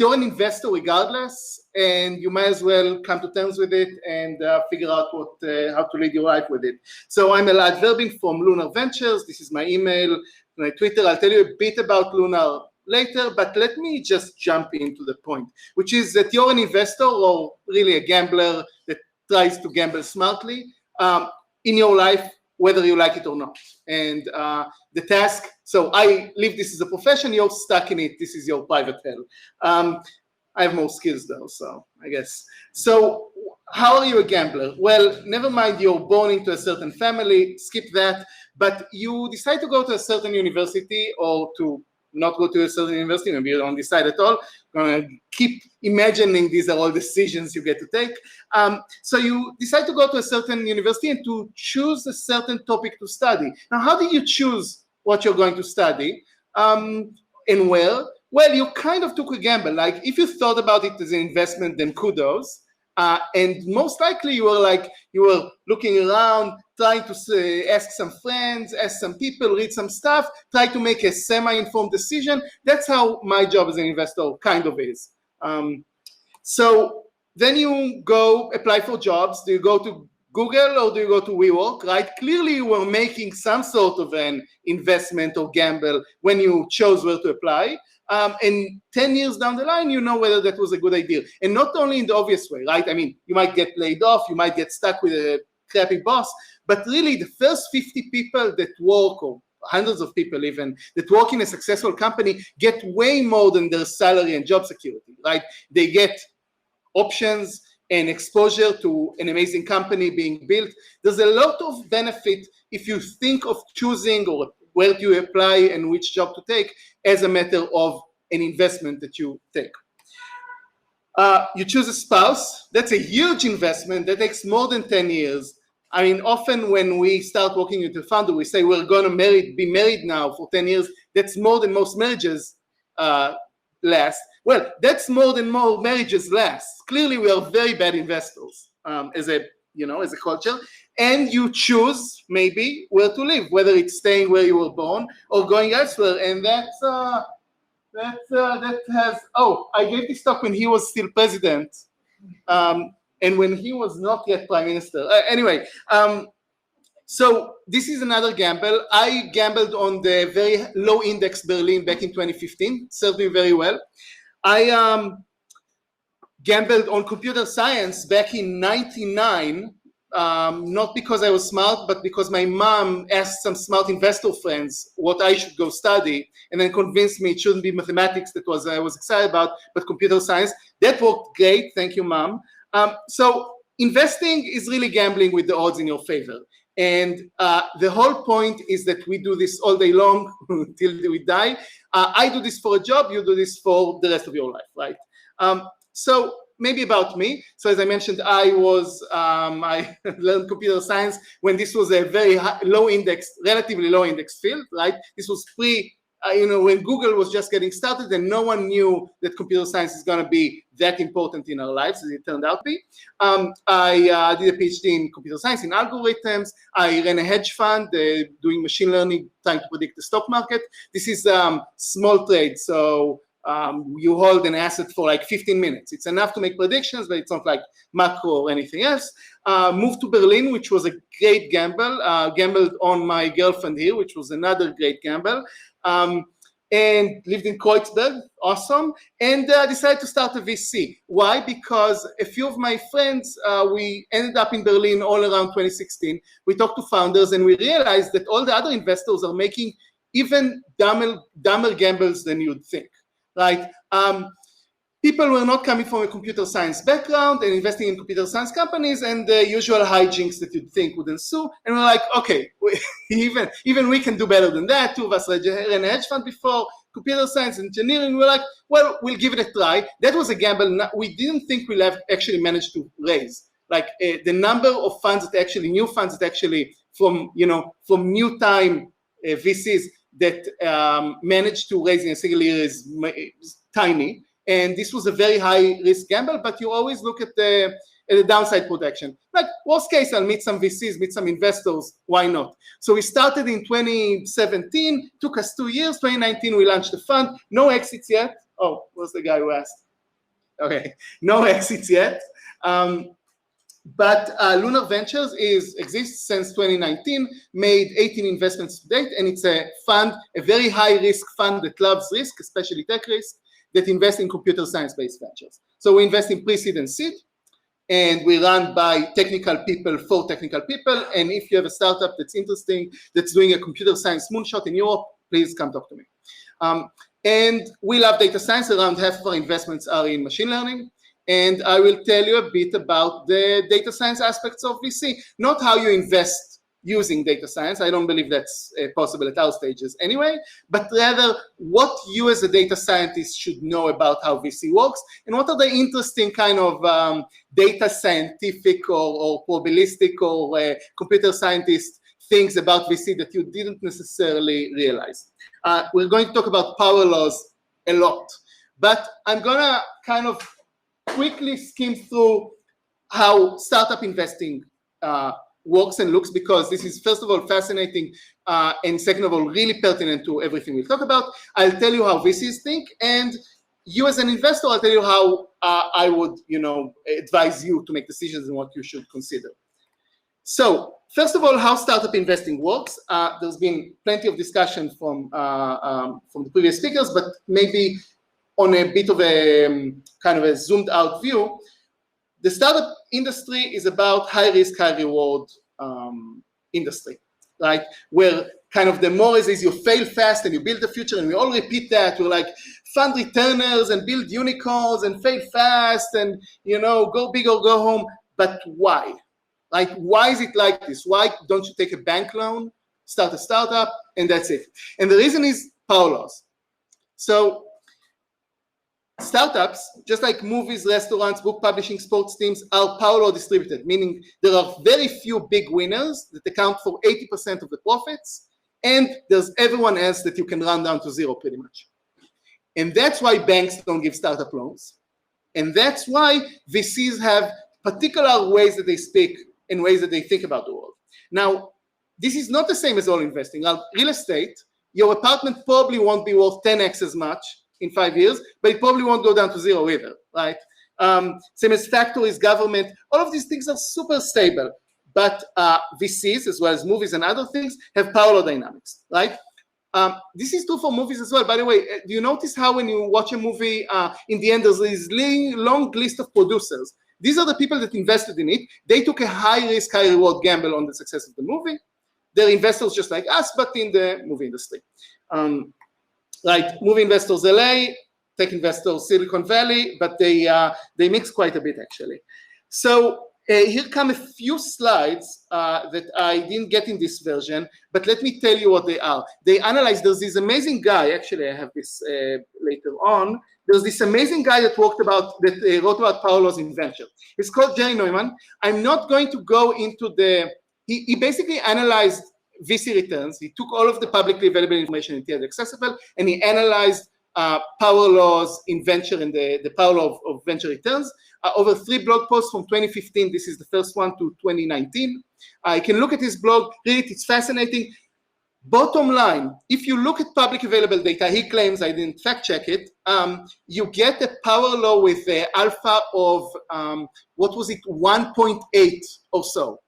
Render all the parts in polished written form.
you're an investor regardless, and you might as well come to terms with it and figure out how to lead your life with it. So I'm Elad Verbin from Lunar Ventures. This is my email, my Twitter. I'll tell you a bit about Lunar later, but let me just jump into the point, which is that you're an investor or really a gambler that tries to gamble smartly in your life, whether you like it or not. And the task, so I live this as a profession, you're stuck in it, this is your private hell. I have more skills though, so I guess. So how are you a gambler? Well, never mind you're born into a certain family, skip that, but you decide to go to a certain university or to not go to a certain university, maybe you don't decide at all. Gonna keep imagining these are all decisions you get to take. So you decide to go to a certain university and to choose a certain topic to study. Now, how do you choose what you're going to study and where? Well, you kind of took a gamble. Like if you thought about it as an investment, then kudos. And most likely you were looking around, trying to ask some friends, ask some people, read some stuff, try to make a semi-informed decision. That's how my job as an investor kind of is. So then you go apply for jobs. Do you go to Google or do you go to WeWork, right? Clearly you were making some sort of an investment or gamble when you chose where to apply. And 10 years down the line, you know whether that was a good idea. And not only in the obvious way, right? I mean, you might get laid off, you might get stuck with a crappy boss, but really the first 50 people that work, or hundreds of people even, that work in a successful company get way more than their salary and job security, right? They get options and exposure to an amazing company being built. There's a lot of benefit if you think of choosing or where do you apply and which job to take as a matter of an investment that you take. You choose a spouse. That's a huge investment that takes more than 10 years. I mean, often when we start working with a founder, we say we're going to be married now for 10 years. That's more than most marriages last. Well, that's more than more marriages last. Clearly, we are very bad investors as a culture. And you choose maybe where to live, whether it's staying where you were born or going elsewhere. And that has, I gave this talk when he was still president and when he was not yet prime minister. Anyway, so this is another gamble. I gambled on the very low index Berlin back in 2015, served me very well. I gambled on computer science back in 99. Not because I was smart, but because my mom asked some smart investor friends what I should go study, and then convinced me it shouldn't be mathematics that I was excited about, but computer science. That worked great, thank you, Mom. So investing is really gambling with the odds in your favor. And the whole point is that we do this all day long till we die. I do this for a job, you do this for the rest of your life, right? So maybe about me. So as I mentioned, I learned computer science when this was a very relatively low index field, right? This was when Google was just getting started and no one knew that computer science is going to be that important in our lives as it turned out to be. I did a PhD in computer science, in algorithms. I ran a hedge fund doing machine learning, trying to predict the stock market. This is small trade, so you hold an asset for like 15 minutes. It's enough to make predictions, but it's not like macro or anything else. Moved to Berlin, which was a great gamble. Gambled on my girlfriend here, which was another great gamble. And lived in Kreuzberg, awesome. And decided to start a VC. Why? Because a few of my friends, we ended up in Berlin all around 2016. We talked to founders and we realized that all the other investors are making even dumber gambles than you'd think. Right? People were not coming from a computer science background and investing in computer science companies and the usual hijinks that you'd think would ensue. And we're like, okay, even we can do better than that. Two of us ran a hedge fund before, computer science, engineering. We're like, well, we'll give it a try. That was a gamble. We didn't think we'll have actually managed to raise. Like the number of funds that actually, new funds that actually from new time VCs that managed to raise in a single year is tiny. And this was a very high risk gamble, but you always look at the downside protection. Like worst case, I'll meet some VCs, meet some investors, why not? So we started in 2017, took us 2 years. 2019, we launched the fund, no exits yet. Oh, where's the guy who asked? Okay, no exits yet. But Lunar Ventures exists since 2019, made 18 investments to date, and it's a fund, a very high-risk fund that loves risk, especially tech risk, that invests in computer science-based ventures. So we invest in pre-seed and seed, and we run by technical people for technical people. And if you have a startup that's interesting, that's doing a computer science moonshot in Europe, please come talk to me. And we love data science. Around half of our investments are in machine learning. And I will tell you a bit about the data science aspects of VC, not how you invest using data science. I don't believe that's possible at our stages anyway, but rather what you as a data scientist should know about how VC works, and what are the interesting kind of data scientific or probabilistic or computer scientist things about VC that you didn't necessarily realize. We're going to talk about power laws a lot, but I'm gonna kind of quickly skim through how startup investing works and looks, because this is, first of all, fascinating, and second of all, really pertinent to everything we'll talk about. I'll tell you how VCs think, and you as an investor, I'll tell you how I would, advise you to make decisions and what you should consider. So, first of all, how startup investing works. There's been plenty of discussion from the previous speakers, but maybe on a bit of a kind of a zoomed out view, the startup industry is about high risk, high reward industry, right? Where kind of the more is you fail fast and you build the future, and we all repeat that. We're like fund returners and build unicorns and fail fast and, go big or go home. But why? Like, why is it like this? Why don't you take a bank loan, start a startup, and that's it? And the reason is power laws. So, startups, just like movies, restaurants, book publishing, sports teams, are power law distributed, meaning there are very few big winners that account for 80% of the profits, and there's everyone else that you can run down to zero pretty much. And that's why banks don't give startup loans. And that's why VCs have particular ways that they speak and ways that they think about the world. Now, this is not the same as all investing. Now, real estate, your apartment probably won't be worth 10x as much in 5 years, but it probably won't go down to zero either, right? Same as factories, government, all of these things are super stable, but VCs, as well as movies and other things, have power law dynamics, right? This is true for movies as well. By the way, do you notice how when you watch a movie, in the end, there's this long list of producers. These are the people that invested in it. They took a high risk, high reward gamble on the success of the movie. They're investors just like us, but in the movie industry. Right, movie investors LA, tech investors Silicon Valley, but they mix quite a bit actually. So here come a few slides that I didn't get in this version, but let me tell you what they are. They analyze, there's this amazing guy, actually I have this later on, there's this amazing guy that wrote about power laws in venture. It's called Jerry Neumann. I'm not going to go into he basically analyzed VC returns. He took all of the publicly available information that he had accessible, and he analyzed power laws in venture and the power law of venture returns over 3 blog posts from 2015. This is the first one to 2019. You can look at his blog, read it, it's fascinating. Bottom line, if you look at public available data, he claims, I didn't fact check it, you get a power law with alpha of, 1.8 or so.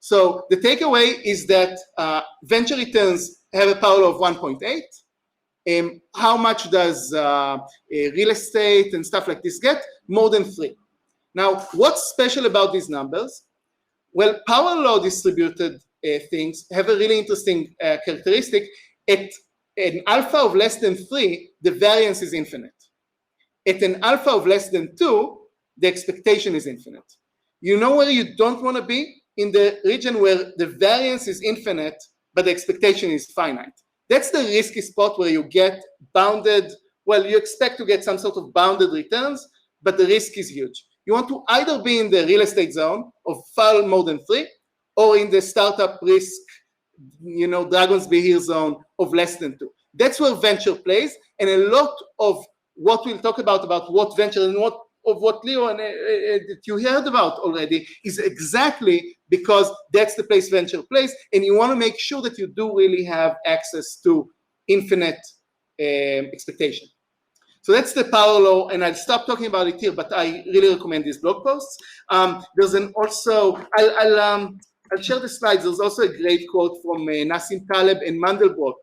So the takeaway is that venture returns have a power law of 1.8. How much does real estate and stuff like this get? More than 3. Now, what's special about these numbers? Well, power law distributed things have a really interesting characteristic. At an alpha of less than 3, the variance is infinite. At an alpha of less than 2, the expectation is infinite. You know where you don't want to be? In the region where the variance is infinite, but the expectation is finite. That's the risky spot where you get bounded, well, you expect to get some sort of bounded returns, but the risk is huge. You want to either be in the real estate zone of far more than 3, or in the startup risk, dragons be here zone of less than 2. That's where venture plays, and a lot of what we'll talk about what venture and what Leo and that you heard about already is exactly because that's the place venture plays, and you want to make sure that you do really have access to infinite expectation. So that's the power law, and I'll stop talking about it here, but I really recommend these blog posts. There's I'll share the slides. There's also a great quote from Nassim Taleb and Mandelbrot,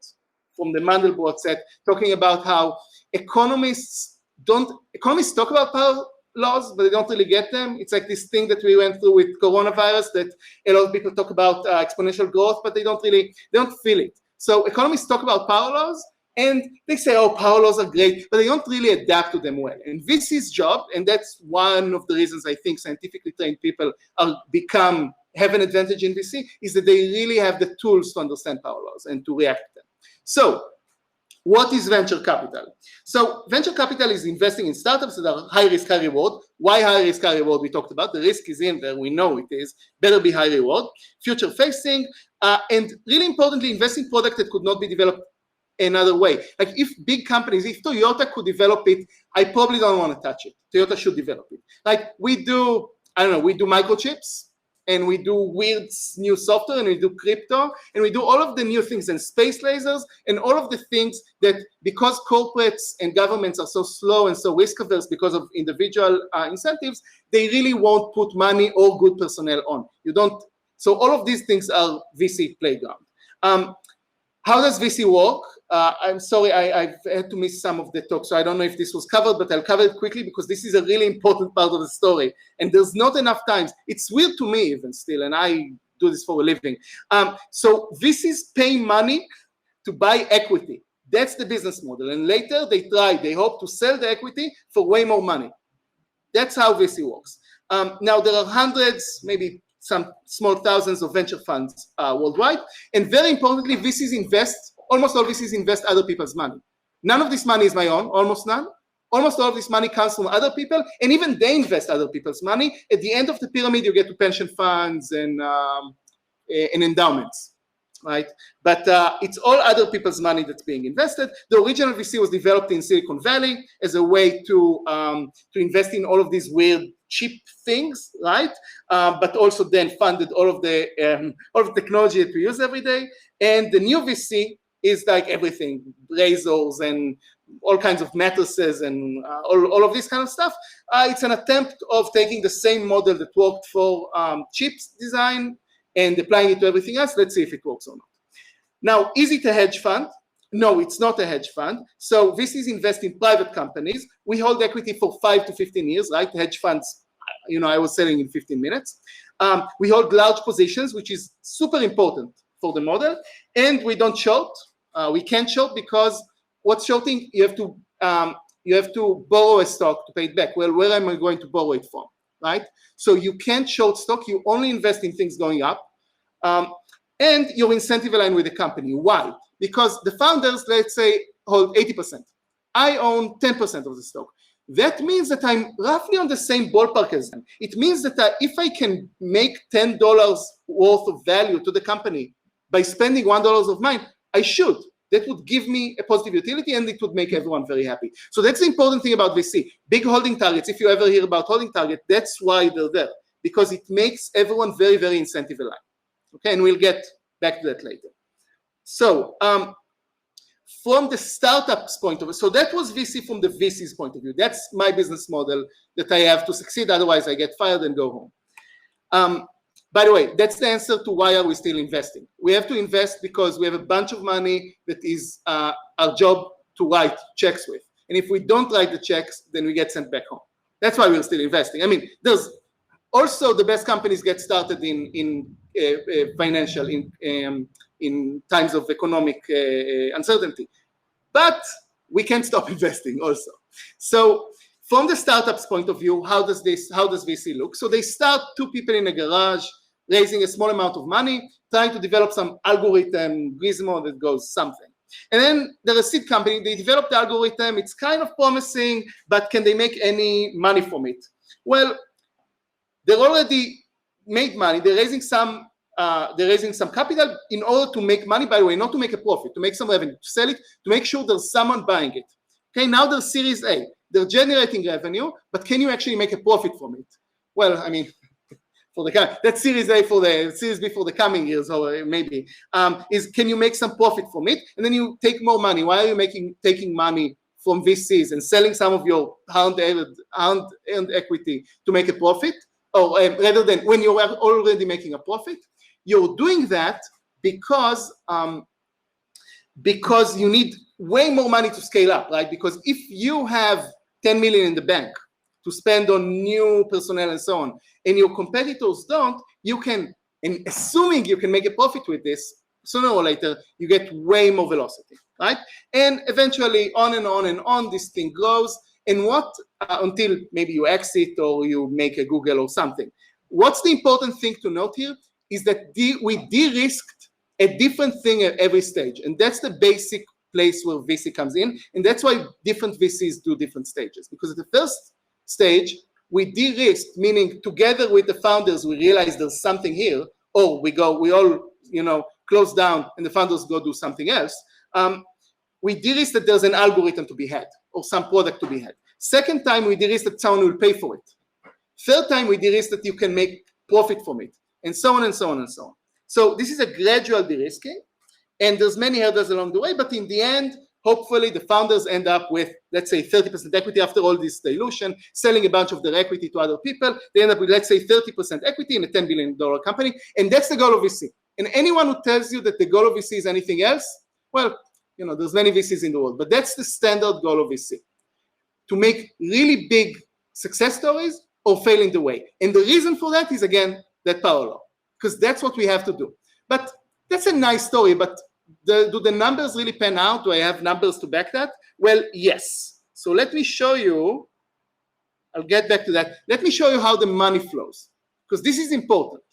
from the Mandelbrot set, talking about how economists talk about power laws, but they don't really get them. It's like this thing that we went through with coronavirus, that a lot of people talk about exponential growth, but they don't feel it. So economists talk about power laws, and they say, oh, power laws are great, but they don't really adapt to them well. And VC's job, and that's one of the reasons I think scientifically trained people have an advantage in VC, is that they really have the tools to understand power laws and to react to them. So what is venture capital? So venture capital is investing in startups that are high risk, high reward. Why high risk, high reward? We talked about the risk is in there. We know it is. Better be high reward. Future facing, and really importantly, investing product that could not be developed another way. Like if big companies, if Toyota could develop it, I probably don't want to touch it. Toyota should develop it. Like we do, I don't know, we do microchips, and we do weird new software, and we do crypto, and we do all of the new things, and space lasers, and all of the things that, because corporates and governments are so slow and so risk averse because of individual incentives, they really won't put money or good personnel on. So all of these things are VC playground. How does VC work? I'm sorry, I've had to miss some of the talk, so I don't know if this was covered, but I'll cover it quickly because this is a really important part of the story, and there's not enough time. It's weird to me even still, and I do this for a living. So VCs pay money to buy equity. That's the business model, and later they hope to sell the equity for way more money. That's how VC works. Now there are hundreds, maybe some small thousands of venture funds worldwide. And very importantly, almost all VCs invest other people's money. None of this money is my own, almost none. Almost all of this money comes from other people, and even they invest other people's money. At the end of the pyramid, you get to pension funds and endowments, right? But it's all other people's money that's being invested. The original VC was developed in Silicon Valley as a way to invest in all of these weird cheap things, right? But also then funded all of the technology that we use every day. And the new VC is like everything, razors and all kinds of mattresses and all of this kind of stuff. It's an attempt of taking the same model that worked for chips design and applying it to everything else. Let's see if it works or not. Now, is it a hedge fund? No, it's not a hedge fund. So VCs invest in private companies. We hold equity for 5 to 15 years, right? Hedge funds, I was selling in 15 minutes. We hold large positions, which is super important for the model. And we don't short. We can't short because what's shorting? You have to borrow a stock to pay it back. Well, where am I going to borrow it from, right? So you can't short stock. You only invest in things going up. And your incentive aligned with the company. Why? Because the founders, let's say, hold 80%. I own 10% of the stock. That means that I'm roughly on the same ballpark as them. It means that if I can make $10 worth of value to the company by spending $1 of mine, I should. That would give me a positive utility, and it would make everyone very happy. So that's the important thing about VC. Big holding targets, if you ever hear about holding target, that's why they're there, because it makes everyone very, very incentive aligned. Okay, and we'll get back to that later. So from the startup's point of view, so that was VC from the VC's point of view. That's my business model that I have to succeed, otherwise I get fired and go home. By the way, that's the answer to why are we still investing. We have to invest because we have a bunch of money that is our job to write checks with. And if we don't write the checks, then we get sent back home. That's why we're still investing. I mean, there's also the best companies get started in financial, in times of economic uncertainty. But we can't stop investing also. So from the startup's point of view, how does VC look? So they start 2 people in a garage, raising a small amount of money, trying to develop some algorithm, gizmo that goes something. And then they're a seed company, they develop the algorithm, it's kind of promising, but can they make any money from it? Well, they're already made money, they're raising some capital in order to make money, by the way, not to make a profit, to make some revenue, to sell it, to make sure there's someone buying it. Okay, now there's Series A. They're generating revenue, but can you actually make a profit from it? Well, I mean, that's Series A for the Series B for the coming years, or maybe, is can you make some profit from it? And then you take more money. Why are you taking money from VCs and selling some of your hard-earned equity to make a profit, or rather than when you are already making a profit, you're doing that because you need way more money to scale up, right? Because if you have 10 million in the bank to spend on new personnel and so on, and your competitors don't, you can, and assuming you can make a profit with this, sooner or later, you get way more velocity, right? And eventually, on and on and on, this thing grows. And what, until maybe you exit or you make a Google or something. What's the important thing to note here is that we de-risked a different thing at every stage. And that's the basic place where VC comes in. And that's why different VCs do different stages. Because at the first stage, we de-risked, meaning together with the founders, we realize there's something here, or we all, close down and the founders go do something else. We de-risked that there's an algorithm to be had or some product to be had. Second time, we de-risked that someone will pay for it. Third time, we de-risked that you can make profit from it, and so on and so on and so on. So this is a gradual de-risking, and there's many hurdles along the way, but in the end, hopefully the founders end up with, let's say, 30% equity after all this dilution, selling a bunch of their equity to other people. They end up with, let's say, 30% equity in a $10 billion company, and that's the goal of VC. And anyone who tells you that the goal of VC is anything else, well, there's many VCs in the world, but that's the standard goal of VC, to make really big success stories or fail in the way. And the reason for that is, again, that power law, because that's what we have to do. But that's a nice story, but do the numbers really pan out? Do I have numbers to back that? Well, yes. So let me show you, I'll get back to that. Let me show you how the money flows, because this is important,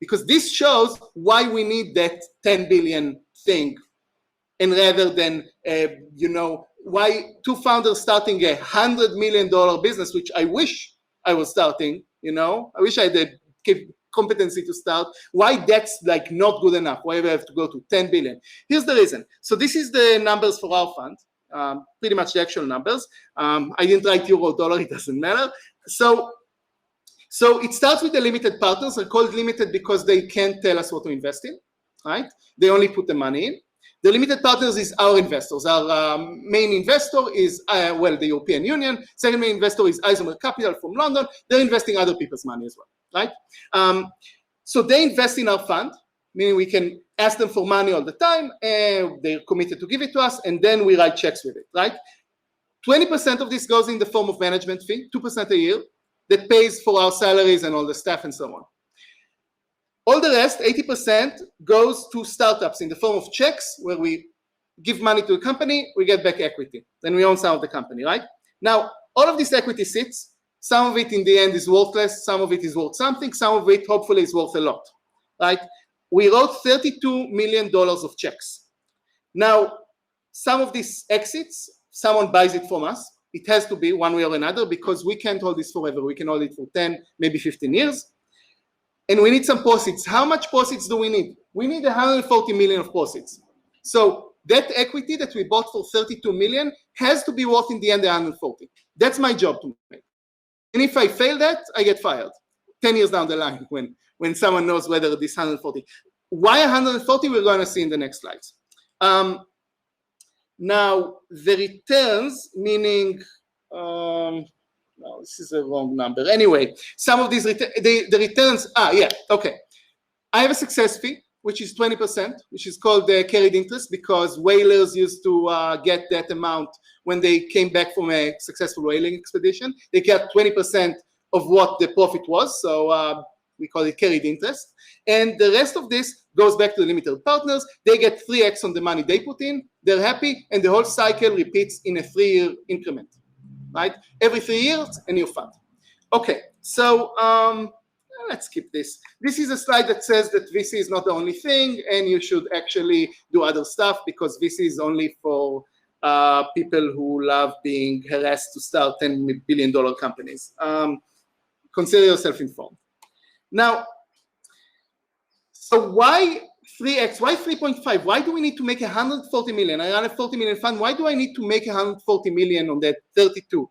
because this shows why we need that 10 billion thing, and rather than, why two founders starting a $100 million business, which I wish I was starting, I wish I had the competency to start, why that's like not good enough, why we have to go to 10 billion. Here's the reason. So this is the numbers for our fund, pretty much the actual numbers. I didn't write euro, dollar, it doesn't matter. So it starts with the limited partners. They're called limited because they can't tell us what to invest in, right? They only put the money in. The limited partners is our investors. Our main investor is, the European Union. Second main investor is Isomer Capital from London. They're investing other people's money as well, right? So they invest in our fund, meaning we can ask them for money all the time, and they're committed to give it to us, and then we write checks with it, right? 20% of this goes in the form of management fee, 2% a year, that pays for our salaries and all the staff and so on. All the rest, 80%, goes to startups in the form of checks, where we give money to a company, we get back equity. Then we own some of the company, right? Now, all of this equity sits. Some of it in the end is worthless, some of it is worth something, some of it hopefully is worth a lot, right? We wrote $32 million of checks. Now, some of these exits, someone buys it from us. It has to be one way or another, because we can't hold this forever. We can hold it for 10, maybe 15 years. And we need some proceeds. How much proceeds do we need? We need 140 million of proceeds. So that equity that we bought for 32 million has to be worth in the end 140. That's my job to make. And if I fail that, I get fired 10 years down the line when someone knows whether this 140. Why 140? We're going to see in the next slides. Now, the returns, meaning, no, this is a wrong number. Anyway, some of these, the returns, okay. I have a success fee, which is 20%, which is called the carried interest, because whalers used to get that amount when they came back from a successful whaling expedition. They get 20% of what the profit was, so we call it carried interest. And the rest of this goes back to the limited partners. They get 3x on the money they put in, they're happy, and the whole cycle repeats in a 3-year increment, right? Every 3 years, a new fund. Okay, so let's skip this. This is a slide that says that VC is not the only thing, and you should actually do other stuff, because VC is only for people who love being harassed to start $10 billion companies. Consider yourself informed. Now, so why 3x? Why 3.5? Why do we need to make 140 million? I run a 40 million fund. Why do I need to make 140 million on that 32?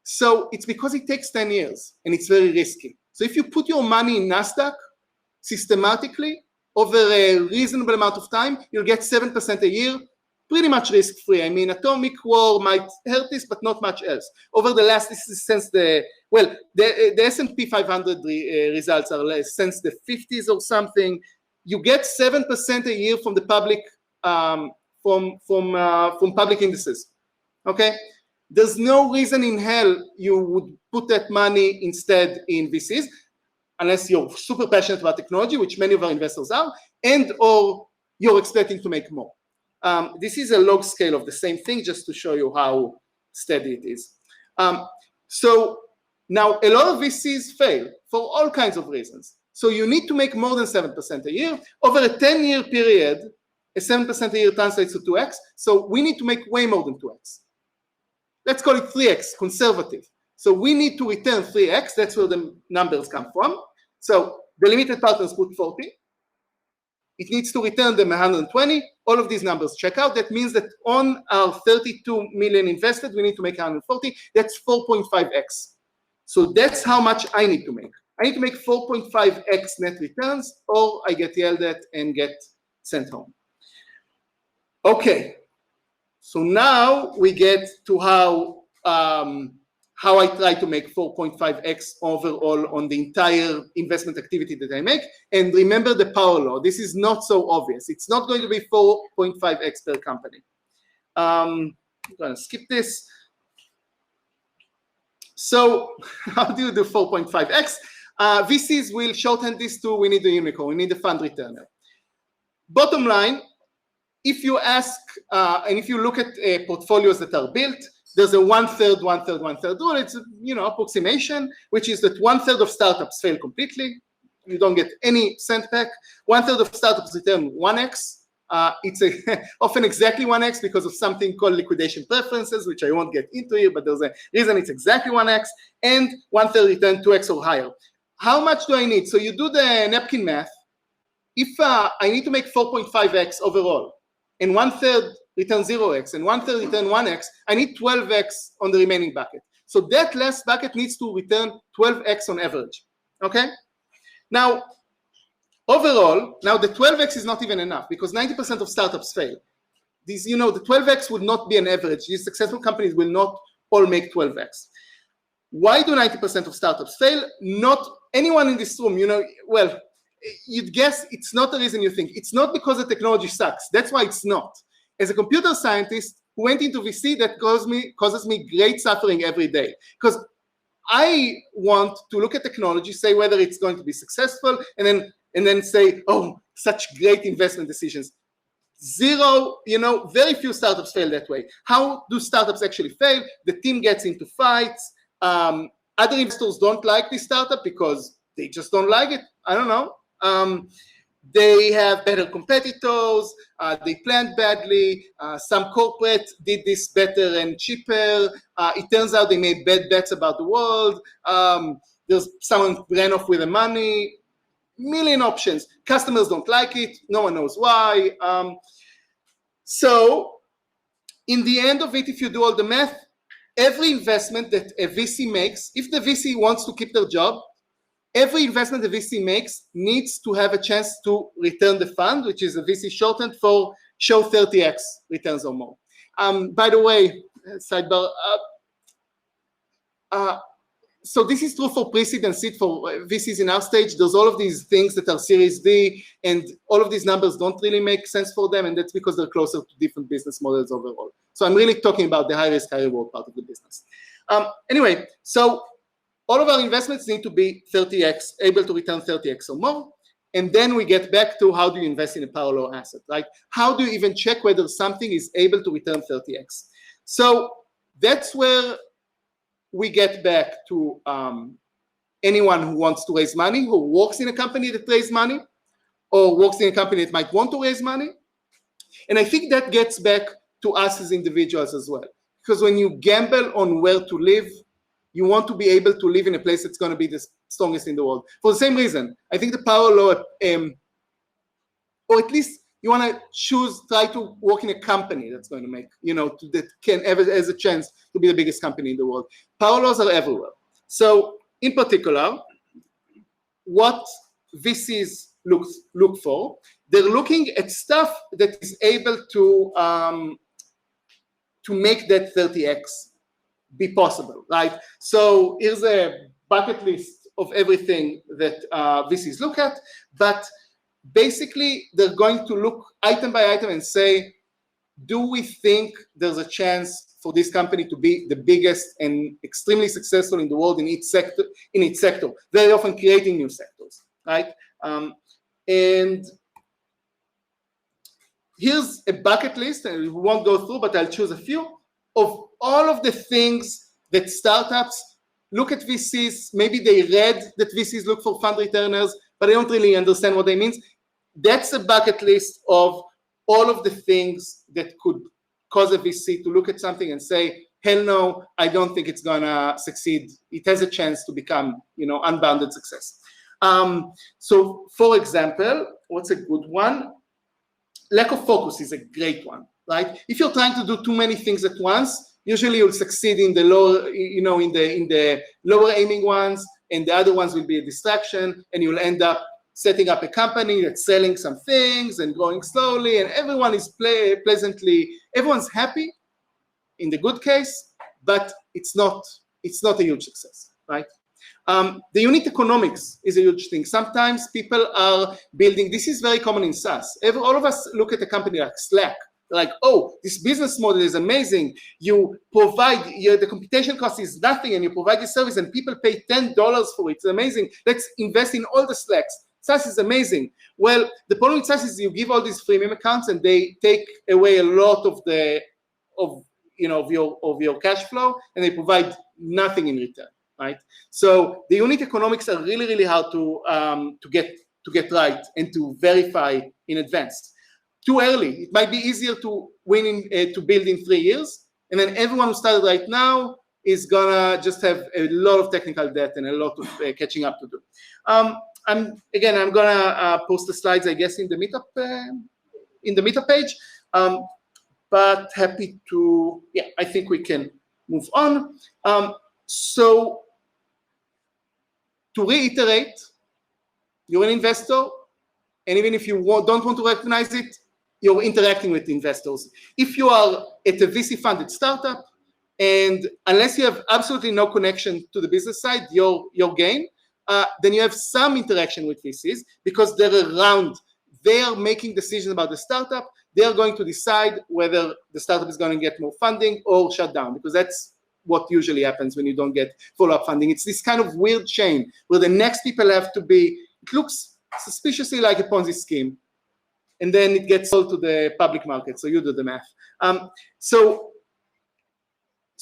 So it's because it takes 10 years and it's very risky. So if you put your money in NASDAQ systematically over a reasonable amount of time, you'll get 7% a year. pretty much risk-free. I mean, atomic war might hurt this, but not much else. Over the last, this is since the S&P 500 results are since the 50s or something. You get 7% a year from the public, from public indices. Okay, there's no reason in hell you would put that money instead in VCs, unless you're super passionate about technology, which many of our investors are, and or you're expecting to make more. This is a log scale of the same thing, just to show you how steady it is. So now a lot of VCs fail for all kinds of reasons. So you need to make more than 7% a year. Over a 10-year period, a 7% a year translates to 2x. So we need to make way more than 2x. Let's call it 3x, conservative. So we need to return 3x. That's where the numbers come from. So the limited partners put 40. It needs to return them 120. All of these numbers check out. That means that on our 32 million invested, we need to make 140. That's 4.5x. So that's how much I need to make. I need to make 4.5x net returns, or I get yelled at and get sent home. Okay. So now we get to how I try to make 4.5x overall on the entire investment activity that I make. And remember the power law. This is not so obvious. It's not going to be 4.5x per company. I'm going to skip this. So how do you do 4.5x? VCs will shorthand this to, we need a unicorn, we need a fund returner. Bottom line, if you ask, and if you look at portfolios that are built, there's a 1/3, 1/3, 1/3 rule. It's approximation, which is that 1/3 of startups fail completely. You don't get any cent back. 1/3 of startups return 1x. It's often exactly 1x because of something called liquidation preferences, which I won't get into here, but there's a reason it's exactly 1x. And 1/3 return 2x or higher. How much do I need? So you do the napkin math. If I need to make 4.5x overall, and 1/3 return 0x, and 1/3 return 1x, I need 12x on the remaining bucket. So that last bucket needs to return 12x on average, okay? Now, overall, now the 12x is not even enough because 90% of startups fail. These, the 12x would not be an average. These successful companies will not all make 12x. Why do 90% of startups fail? Not anyone in this room, well, you'd guess it's not the reason you think. It's not because the technology sucks. That's why it's not. As a computer scientist who went into VC, that causes me great suffering every day. Because I want to look at technology, say whether it's going to be successful, and then say, oh, such great investment decisions. Zero, very few startups fail that way. How do startups actually fail? The team gets into fights. Other investors don't like this startup because they just don't like it. I don't know. They have better competitors. They planned badly. Some corporate did this better and cheaper. It turns out they made bad bets about the world. There's someone ran off with the money. Million options. Customers don't like it. No one knows why. So in the end of it, if you do all the math, every investment that a VC makes, if the VC wants to keep their job, every investment the VC makes needs to have a chance to return the fund, which is a VC shortened for show 30x returns or more. By the way, sidebar, so this is true for pre-seed and seed for VCs in our stage. There's all of these things that are Series D, and all of these numbers don't really make sense for them, and that's because they're closer to different business models overall. So I'm really talking about the high risk, high reward part of the business. Anyway, so all of our investments need to be 30x, able to return 30x or more. And then we get back to how do you invest in a power law asset, right? How do you even check whether something is able to return 30x? So that's where we get back to anyone who wants to raise money, who works in a company that raises money, or works in a company that might want to raise money. And I think that gets back to us as individuals as well. Because when you gamble on where to live, you want to be able to live in a place that's going to be the strongest in the world. For the same reason, I think the power law, or at least you want to try to work in a company that's going to make, that can ever has a chance to be the biggest company in the world. Power laws are everywhere. So in particular, what VCs look for they're looking at stuff that is able to make that 30x be possible, right? So here's a bucket list of everything that VCs look at, but basically they're going to look item by item and say, do we think there's a chance for this company to be the biggest and extremely successful in the world in its sector, very often creating new sectors, right? And here's a bucket list, and we won't go through, but I'll choose a few, of all of the things that startups look at VCs. Maybe they read that VCs look for fund returners, but they don't really understand what they mean. That's a bucket list of all of the things that could cause a VC to look at something and say, hell no, I don't think it's gonna succeed. It has a chance to become, unbounded success. So for example, what's a good one? Lack of focus is a great one, right? If you're trying to do too many things at once, usually you'll succeed in the lower, in the lower aiming ones, and the other ones will be a distraction, and you'll end up setting up a company that's selling some things and growing slowly, and everyone is everyone's happy in the good case, but it's not a huge success, right? The unit economics is a huge thing. Sometimes people are building, this is very common in SaaS. All of us look at a company like Slack, like, oh, this business model is amazing. You provide, the computation cost is nothing, and you provide the service, and people pay $10 for it. It's amazing. Let's invest in all the Slacks. SaaS is amazing. Well, the problem with SaaS is you give all these freemium accounts, and they take away a lot of your cash flow, and they provide nothing in return, right? So the unit economics are really, really hard to get right and to verify in advance. Too early. It might be easier to to build in 3 years, and then everyone who started right now is gonna just have a lot of technical debt and a lot of catching up to do. I'm gonna post the slides, I guess, in the meetup page. But happy to, I think we can move on. So to reiterate, you're an investor, and even if you don't want to recognize it, you're interacting with investors. If you are at a VC-funded startup, and unless you have absolutely no connection to the business side, your gain, then you have some interaction with VCs because they're around. They are making decisions about the startup. They are going to decide whether the startup is going to get more funding or shut down, because that's what usually happens when you don't get follow-up funding. It's this kind of weird chain where the next people have to be, it looks suspiciously like a Ponzi scheme, and then it gets sold to the public market, so you do the math. So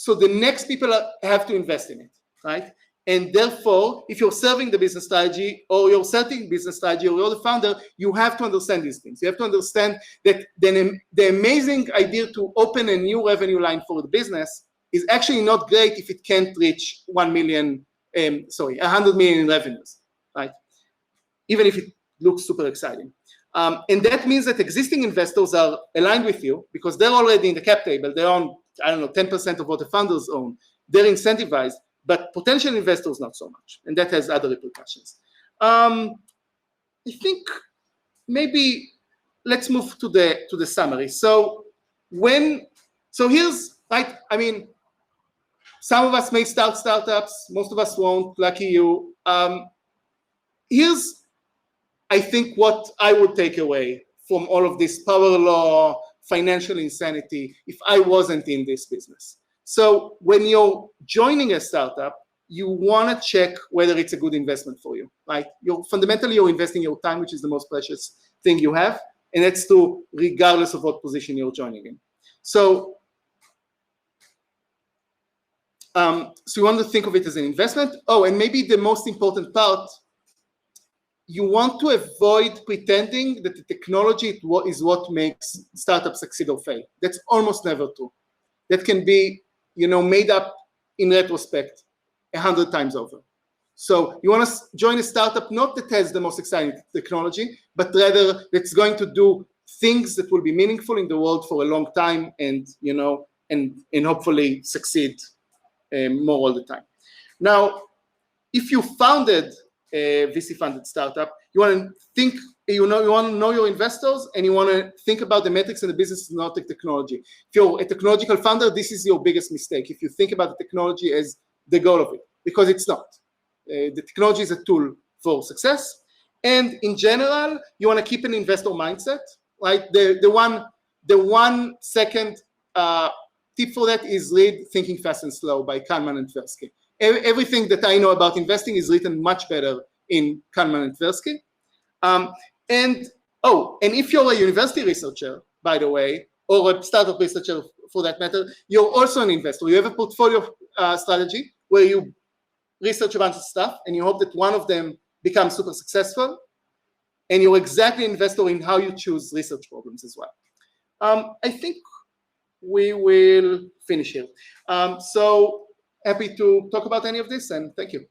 the next people have to invest in it, right? And therefore, if you're serving the business strategy, or you're setting business strategy, or you're the founder, you have to understand these things. You have to understand that the amazing idea to open a new revenue line for the business is actually not great if it can't reach 100 million in revenues, right? Even if it looks super exciting. And that means that existing investors are aligned with you because they're already in the cap table. They own, 10% of what the founders own. They're incentivized, but potential investors not so much. And that has other repercussions. I think maybe let's move to the summary. So here's, right, some of us may start startups, most of us won't, lucky you. Here's, I think, what I would take away from all of this power law, financial insanity, if I wasn't in this business. So when you're joining a startup, you want to check whether it's a good investment for you, right? Fundamentally, you're investing your time, which is the most precious thing you have, and that's true regardless of what position you're joining in. So you want to think of it as an investment. Oh, and maybe the most important part, you want to avoid pretending that the technology is what makes startups succeed or fail. That's almost never true. That can be, made up in retrospect 100 times over. So you want to join a startup not that has the most exciting technology, but rather that's going to do things that will be meaningful in the world for a long time, and and hopefully succeed more all the time. Now, if you founded a VC-funded startup, you want to think you want to know your investors, and you want to think about the metrics and the business, not the technology. If you're a technological founder, this is your biggest mistake. If you think about the technology as the goal of it, because it's not. The technology is a tool for success. And in general, you want to keep an investor mindset, right? The 1 second tip for that is read Thinking Fast and Slow by Kahneman and Tversky. Everything that I know about investing is written much better in Kahneman and Tversky. And if you're a university researcher, by the way, or a startup researcher for that matter, you're also an investor. You have a portfolio strategy where you research a bunch of stuff and you hope that one of them becomes super successful, and you're exactly an investor in how you choose research problems as well. I think we will finish here. So happy to talk about any of this, and thank you.